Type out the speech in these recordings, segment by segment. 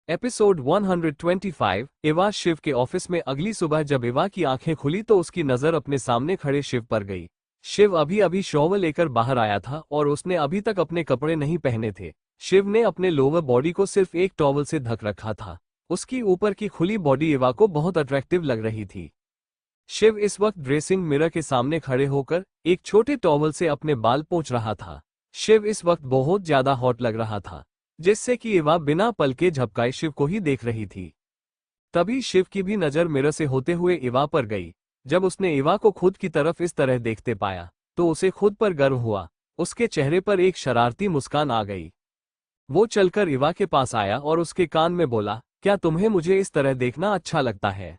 Episode 125। Eva Shiv के office में। अगली सुबह जब इवा की आंखें खुली तो उसकी नजर अपने सामने खड़े शिव पर गई। शिव अभी अभी शॉवर लेकर बाहर आया था और उसने अभी तक अपने कपड़े नहीं पहने थे। शिव ने अपने लोअर बॉडी को सिर्फ एक टॉवल से ढक रखा था। उसकी ऊपर की खुली बॉडी इवा को बहुत अट्रैक्टिव लग रही थी। शिव इस वक्त ड्रेसिंग मिरर के सामने खड़े होकर एक छोटे टॉवल से अपने बाल पोंछ रहा था। शिव इस वक्त बहुत ज्यादा हॉट लग रहा था, जिससे कि इवा बिना पलके झपकाए शिव को ही देख रही थी। तभी शिव की भी नजर मिरर से होते हुए इवा पर गई। जब उसने इवा को खुद की तरफ इस तरह देखते पाया तो उसे खुद पर गर्व हुआ। उसके चेहरे पर एक शरारती मुस्कान आ गई। वो चलकर इवा के पास आया और उसके कान में बोला, क्या तुम्हें मुझे इस तरह देखना अच्छा लगता है?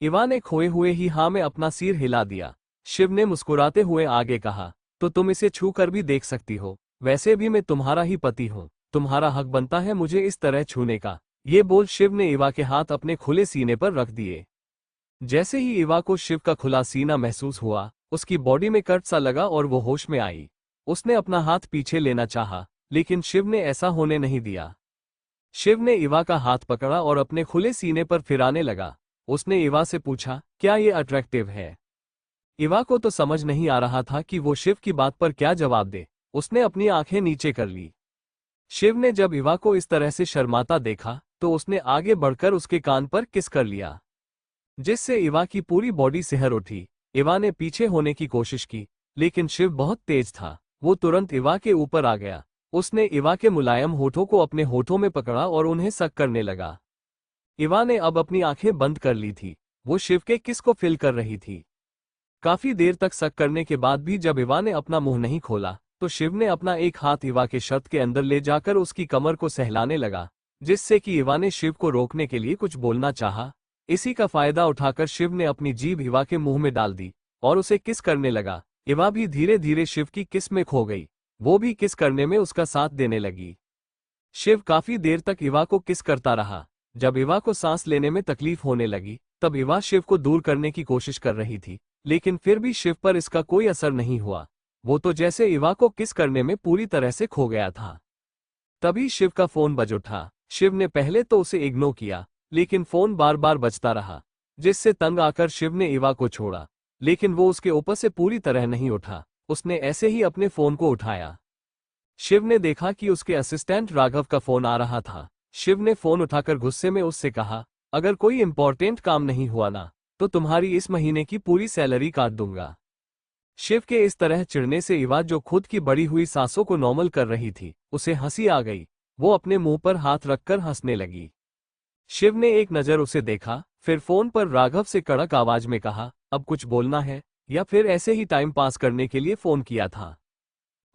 इवा ने खोए हुए ही हाँ में अपना सिर हिला दिया। शिव ने मुस्कुराते हुए आगे कहा, तो तुम इसे छू कर भी देख सकती हो। वैसे भी मैं तुम्हारा ही पति हूँ, तुम्हारा हक बनता है मुझे इस तरह छूने का। ये बोल शिव ने इवा के हाथ अपने खुले सीने पर रख दिए। जैसे ही इवा को शिव का खुला सीना महसूस हुआ, उसकी बॉडी में कट सा लगा और वो होश में आई। उसने अपना हाथ पीछे लेना चाहा, लेकिन शिव ने ऐसा होने नहीं दिया। शिव ने इवा का हाथ पकड़ा और अपने खुले सीने पर फिराने लगा। उसने इवा से पूछा, क्या ये अट्रैक्टिव है? इवा को तो समझ नहीं आ रहा था कि वो शिव की बात पर क्या जवाब दे। उसने अपनी आंखें नीचे कर ली। शिव ने जब इवा को इस तरह से शर्माता देखा तो उसने आगे बढ़कर उसके कान पर किस कर लिया, जिससे इवा की पूरी बॉडी सिहर उठी। इवा ने पीछे होने की कोशिश की, लेकिन शिव बहुत तेज था। वो तुरंत इवा के ऊपर आ गया। उसने इवा के मुलायम होठों को अपने होठों में पकड़ा और उन्हें सक करने लगा। इवा ने अब अपनी आंखें बंद कर ली थी। वो शिव के किस को फिल कर रही थी। काफी देर तक सक करने के बाद भी जब इवा ने अपना मुंह नहीं खोला तो शिव ने अपना एक हाथ इवा के शर्ट के अंदर ले जाकर उसकी कमर को सहलाने लगा, जिससे कि इवा ने शिव को रोकने के लिए कुछ बोलना चाहा। इसी का फायदा उठाकर शिव ने अपनी जीभ इवा के मुंह में डाल दी और उसे किस करने लगा। इवा भी धीरे धीरे शिव की किस में खो गई। वो भी किस करने में उसका साथ देने लगी। शिव काफी देर तक इवा को किस करता रहा। जब इवा को सांस लेने में तकलीफ होने लगी तब इवा शिव को दूर करने की कोशिश कर रही थी, लेकिन फिर भी शिव पर इसका कोई असर नहीं हुआ। वो तो जैसे इवा को किस करने में पूरी तरह से खो गया था। तभी शिव का फोन बज उठा। शिव ने पहले तो उसे इग्नोर किया, लेकिन फोन बार बार बजता रहा, जिससे तंग आकर शिव ने इवा को छोड़ा, लेकिन वो उसके ऊपर से पूरी तरह नहीं उठा। उसने ऐसे ही अपने फोन को उठाया। शिव ने देखा कि उसके असिस्टेंट राघव का फोन आ रहा था। शिव ने फोन उठाकर गुस्से में उससे कहा, अगर कोई इंपॉर्टेंट काम नहीं हुआ ना तो तुम्हारी इस महीने की पूरी सैलरी काट दूंगा। शिव के इस तरह चिढ़ने से इवा, जो खुद की बढ़ी हुई सांसों को नॉर्मल कर रही थी, उसे हंसी आ गई। वो अपने मुंह पर हाथ रखकर हंसने लगी। शिव ने एक नजर उसे देखा, फिर फोन पर राघव से कड़क आवाज में कहा, अब कुछ बोलना है या फिर ऐसे ही टाइम पास करने के लिए फोन किया था?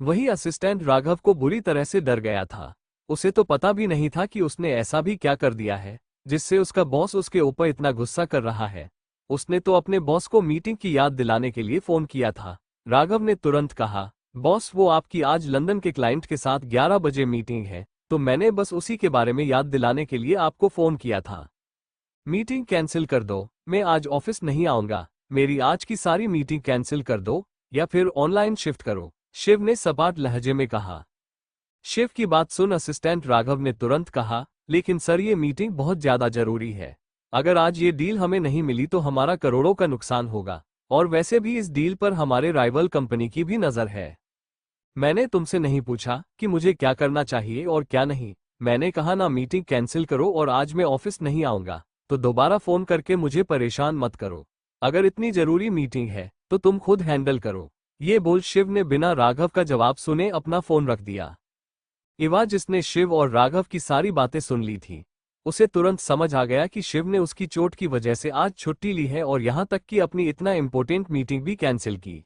वही असिस्टेंट राघव को बुरी तरह से डर गया था। उसे तो पता भी नहीं था कि उसने ऐसा भी क्या कर दिया है जिससे उसका बॉस उसके ऊपर इतना गुस्सा कर रहा है। उसने तो अपने बॉस को मीटिंग की याद दिलाने के लिए फोन किया था। राघव ने तुरंत कहा, बॉस वो आपकी आज लंदन के क्लाइंट के साथ 11 बजे मीटिंग है, तो मैंने बस उसी के बारे में याद दिलाने के लिए आपको फोन किया था। मीटिंग कैंसिल कर दो, मैं आज ऑफिस नहीं आऊंगा। मेरी आज की सारी मीटिंग कैंसिल कर दो या फिर ऑनलाइन शिफ्ट करो, शिव ने सपाट लहजे में कहा। शिव की बात सुन असिस्टेंट राघव ने तुरंत कहा, लेकिन सर ये मीटिंग बहुत ज्यादा जरूरी है। अगर आज ये डील हमें नहीं मिली तो हमारा करोड़ों का नुकसान होगा, और वैसे भी इस डील पर हमारे राइवल कंपनी की भी नजर है। मैंने तुमसे नहीं पूछा कि मुझे क्या करना चाहिए और क्या नहीं। मैंने कहा ना मीटिंग कैंसिल करो और आज मैं ऑफिस नहीं आऊंगा, तो दोबारा फोन करके मुझे परेशान मत करो। अगर इतनी जरूरी मीटिंग है तो तुम खुद हैंडल करो। ये बोल शिव ने बिना राघव का जवाब सुने अपना फोन रख दिया। इवा, जिसने शिव और राघव की सारी बातें सुन ली थी, उसे तुरंत समझ आ गया कि शिव ने उसकी चोट की वजह से आज छुट्टी ली है और यहां तक कि अपनी इतना इंपॉर्टेंट मीटिंग भी कैंसिल की।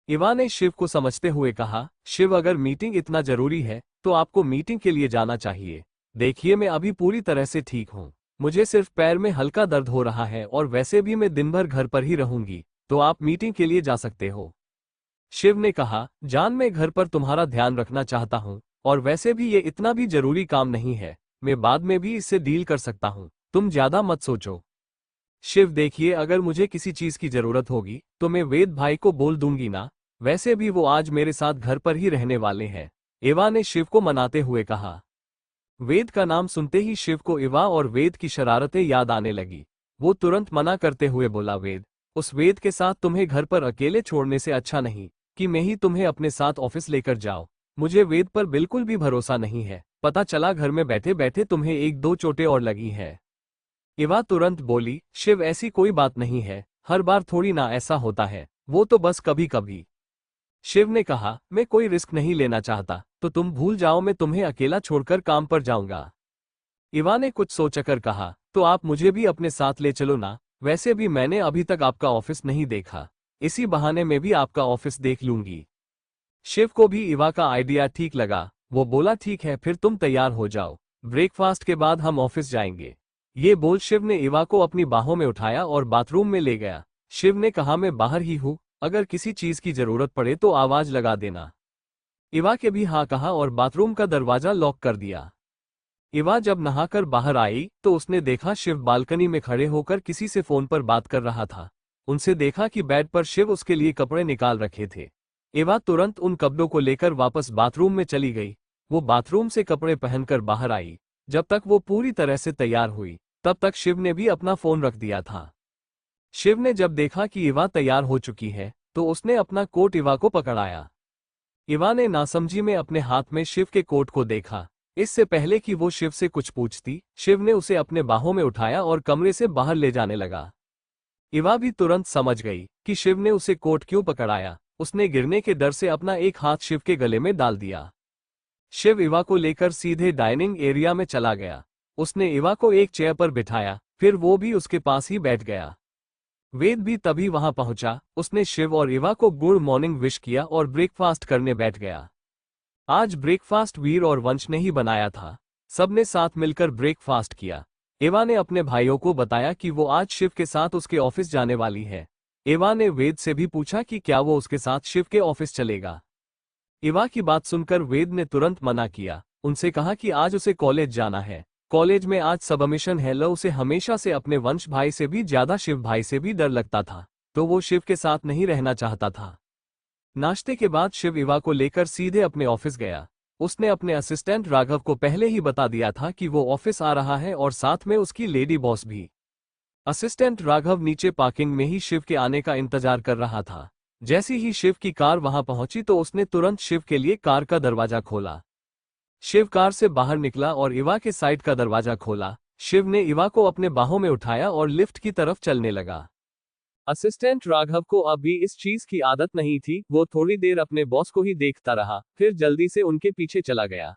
इवा ने शिव को समझते हुए कहा, शिव अगर मीटिंग इतना जरूरी है तो आपको मीटिंग के लिए जाना चाहिए। देखिए मैं अभी पूरी तरह से ठीक हूँ, मुझे सिर्फ पैर में हल्का दर्द हो रहा है और वैसे भी मैं दिन भर घर पर ही रहूंगी, तो आप मीटिंग के लिए जा सकते हो। शिव ने कहा, जान मैं घर पर तुम्हारा ध्यान रखना चाहता हूँ और वैसे भी ये इतना भी जरूरी काम नहीं है, मैं बाद में भी इससे डील कर सकता हूँ, तुम ज्यादा मत सोचो। शिव, देखिए अगर मुझे किसी चीज की जरूरत होगी तो मैं वेद भाई को बोल दूंगी ना, वैसे भी वो आज मेरे साथ घर पर ही रहने वाले हैं। एवा ने शिव को मनाते हुए कहा। वेद का नाम सुनते ही शिव को इवा और वेद की शरारतें याद आने लगी। वो तुरंत मना करते हुए बोला, वेद, उस वेद के साथ तुम्हें घर पर अकेले छोड़ने से अच्छा नहीं कि मैं ही तुम्हें अपने साथ ऑफिस लेकर जाऊं। मुझे वेद पर बिल्कुल भी भरोसा नहीं है। पता चला घर में बैठे बैठे तुम्हें एक दो चोटें और लगी हैं। इवा तुरंत बोली, शिव, ऐसी कोई बात नहीं है, हर बार थोड़ी ना ऐसा होता है, वो तो बस कभी कभी। शिव ने कहा, मैं कोई रिस्क नहीं लेना चाहता, तो तुम भूल जाओ, मैं तुम्हें अकेला छोड़कर काम पर जाऊंगा। इवा ने कुछ सोचकर कहा, तो आप मुझे भी अपने साथ ले चलो ना, वैसे भी मैंने अभी तक आपका ऑफिस नहीं देखा, इसी बहाने में भी आपका ऑफिस देख लूंगी। शिव को भी इवा का आइडिया ठीक लगा। वो बोला, ठीक है, फिर तुम तैयार हो जाओ, ब्रेकफास्ट के बाद हम ऑफिस जाएंगे। ये बोल शिव ने इवा को अपनी बाहों में उठाया और बाथरूम में ले गया। शिव ने कहा, मैं बाहर ही हूँ, अगर किसी चीज की जरूरत पड़े तो आवाज लगा देना। इवा के भी हाँ कहा और बाथरूम का दरवाजा लॉक कर दिया। इवा जब नहाकर बाहर आई तो उसने देखा शिव बालकनी में खड़े होकर किसी से फोन पर बात कर रहा था। उनसे देखा कि बेड पर शिव उसके लिए कपड़े निकाल रखे थे। इवा तुरंत उन कपड़ों को लेकर वापस बाथरूम में चली गई। वो बाथरूम से कपड़े पहनकर बाहर आई। जब तक वो पूरी तरह से तैयार हुई तब तक शिव ने भी अपना फोन रख दिया था। शिव ने जब देखा कि इवा तैयार हो चुकी है तो उसने अपना कोट इवा को पकड़ाया। इवा ने नासमझी में अपने हाथ में शिव के कोट को देखा। इससे पहले कि वो शिव से कुछ पूछती, शिव ने उसे अपने बाहों में उठाया और कमरे से बाहर ले जाने लगा। इवा भी तुरंत समझ गई कि शिव ने उसे कोट क्यों पकड़ाया। उसने गिरने के डर से अपना एक हाथ शिव के गले में डाल दिया। शिव इवा को लेकर सीधे डाइनिंग एरिया में चला गया। उसने इवा को एक चेयर पर बिठाया, फिर वो भी उसके पास ही बैठ गया। वेद भी तभी वहां पहुंचा। उसने शिव और इवा को गुड मॉर्निंग विश किया और ब्रेकफास्ट करने बैठ गया। आज ब्रेकफास्ट वीर और वंश ने ही बनाया था। सबने साथ मिलकर ब्रेकफास्ट किया। इवा ने अपने भाइयों को बताया कि वो आज शिव के साथ उसके ऑफिस जाने वाली है। इवा ने वेद से भी पूछा कि क्या वो उसके साथ शिव के ऑफिस चलेगा। इवा की बात सुनकर वेद ने तुरंत मना किया। उनसे कहा कि आज उसे कॉलेज जाना है, कॉलेज में आज सबमिशन है। उसे हमेशा से अपने वंश भाई से भी ज्यादा शिव भाई से भी डर लगता था, तो वो शिव के साथ नहीं रहना चाहता था। नाश्ते के बाद शिव इवा को लेकर सीधे अपने ऑफिस गया। उसने अपने असिस्टेंट राघव को पहले ही बता दिया था कि वो ऑफिस आ रहा है और साथ में उसकी लेडी बॉस भी। असिस्टेंट राघव नीचे पार्किंग में ही शिव के आने का इंतजार कर रहा था। जैसी ही शिव की कार वहां पहुंची तो उसने तुरंत शिव के लिए कार का दरवाजा खोला। शिव कार से बाहर निकला और इवा के साइड का दरवाजा खोला। शिव ने इवा को अपने बाहों में उठाया और लिफ्ट की तरफ चलने लगा। असिस्टेंट राघव को अभी इस चीज की आदत नहीं थी। वो थोड़ी देर अपने बॉस को ही देखता रहा, फिर जल्दी से उनके पीछे चला गया।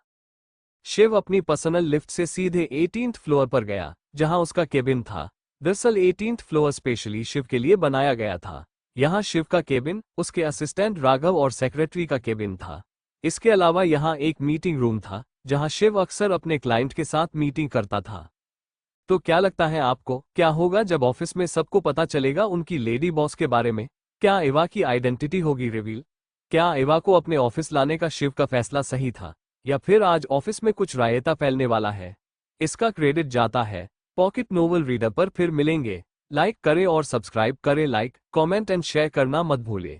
शिव अपनी पर्सनल लिफ्ट से सीधे 18th फ्लोर पर गया, जहां उसका केबिन था। दरअसल 18th फ्लोर स्पेशली शिव के लिए बनाया गया था। यहाँ शिव का केबिन, उसके असिस्टेंट राघव और सेक्रेटरी का केबिन था। इसके अलावा यहाँ एक मीटिंग रूम था, जहाँ शिव अक्सर अपने क्लाइंट के साथ मीटिंग करता था। तो क्या लगता है आपको, क्या होगा जब ऑफिस में सबको पता चलेगा उनकी लेडी बॉस के बारे में? क्या इवा की आइडेंटिटी होगी रिवील? क्या इवा को अपने ऑफिस लाने का शिव का फैसला सही था, या फिर आज ऑफिस में कुछ रायता फैलने वाला है? इसका क्रेडिट जाता है पॉकेट नोवेल रीडर पर। फिर मिलेंगे। लाइक करें और सब्सक्राइब करें। लाइक, कमेंट एंड शेयर करना मत भूलें।